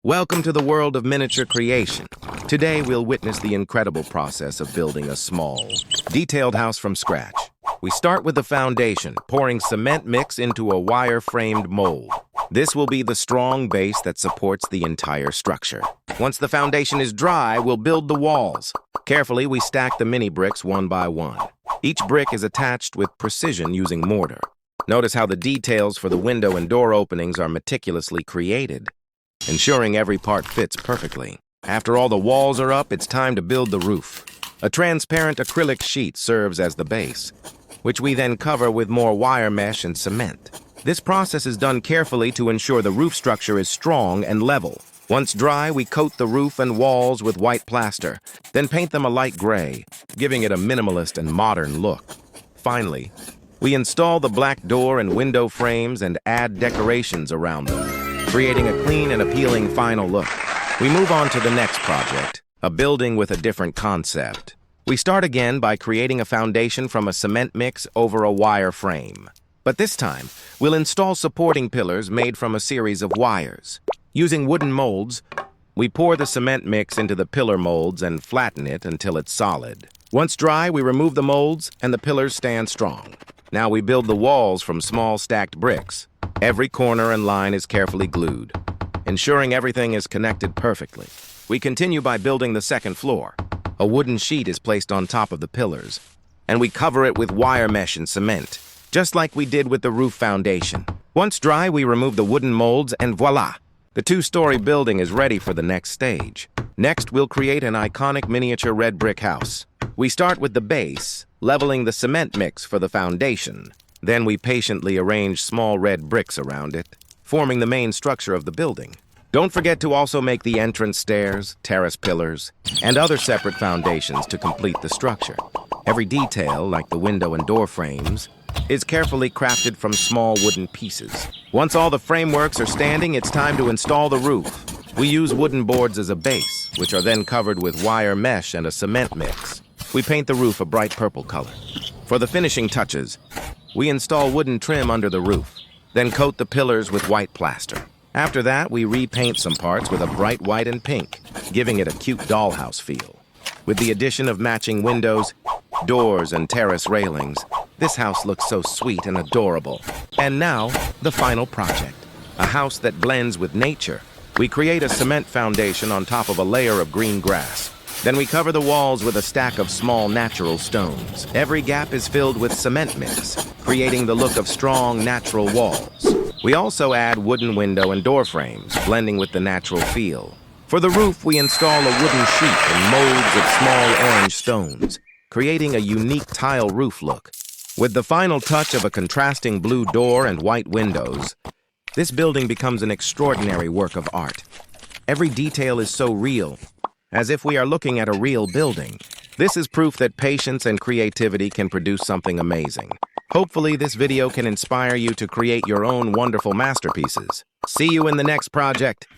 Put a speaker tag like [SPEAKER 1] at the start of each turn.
[SPEAKER 1] Welcome to the world of miniature creation. Today we'll witness the incredible process of building a small, detailed house from scratch. We start with the foundation, pouring cement mix into a wire-framed mold. This will be the strong base that supports the entire structure. Once the foundation is dry, we'll build the walls. Carefully, we stack the mini bricks one by one. Each brick is attached with precision using mortar. Notice how the details for the window and door openings are meticulously created, ensuring every part fits perfectly. After all the walls are up, it's time to build the roof. A transparent acrylic sheet serves as the base, which we then cover with more wire mesh and cement. This process is done carefully to ensure the roof structure is strong and level. Once dry, we coat the roof and walls with white plaster, then paint them a light gray, giving it a minimalist and modern look. Finally, we install the black door and window frames and add decorations around them, creating a clean and appealing final look. We move on to the next project, a building with a different concept. We start again by creating a foundation from a cement mix over a wire frame. But this time, we'll install supporting pillars made from a series of wires. Using wooden molds, we pour the cement mix into the pillar molds and flatten it until it's solid. Once dry, we remove the molds and the pillars stand strong. Now we build the walls from small stacked bricks. Every corner and line is carefully glued, ensuring everything is connected perfectly. We continue by building the second floor. A wooden sheet is placed on top of the pillars, and we cover it with wire mesh and cement, just like we did with the roof foundation. Once dry, we remove the wooden molds and voila! The two-story building is ready for the next stage. Next, we'll create an iconic miniature red brick house. We start with the base, leveling the cement mix for the foundation. Then we patiently arrange small red bricks around it, forming the main structure of the building. Don't forget to also make the entrance stairs, terrace pillars, and other separate foundations to complete the structure. Every detail, like the window and door frames, is carefully crafted from small wooden pieces. Once all the frameworks are standing, it's time to install the roof. We use wooden boards as a base, which are then covered with wire mesh and a cement mix. We paint the roof a bright purple color. For the finishing touches, we install wooden trim under the roof, then coat the pillars with white plaster. After that, we repaint some parts with a bright white and pink, giving it a cute dollhouse feel. With the addition of matching windows, doors, and terrace railings, this house looks so sweet and adorable. And now, the final project, a house that blends with nature. We create a cement foundation on top of a layer of green grass. Then we cover the walls with a stack of small natural stones. Every gap is filled with cement mix, creating the look of strong natural walls. We also add wooden window and door frames, blending with the natural feel. For the roof, we install a wooden sheet and molds of small orange stones, creating a unique tile roof look. With the final touch of a contrasting blue door and white windows, this building becomes an extraordinary work of art. Every detail is so real, as if we are looking at a real building. This is proof that patience and creativity can produce something amazing. Hopefully, this video can inspire you to create your own wonderful masterpieces. See you in the next project.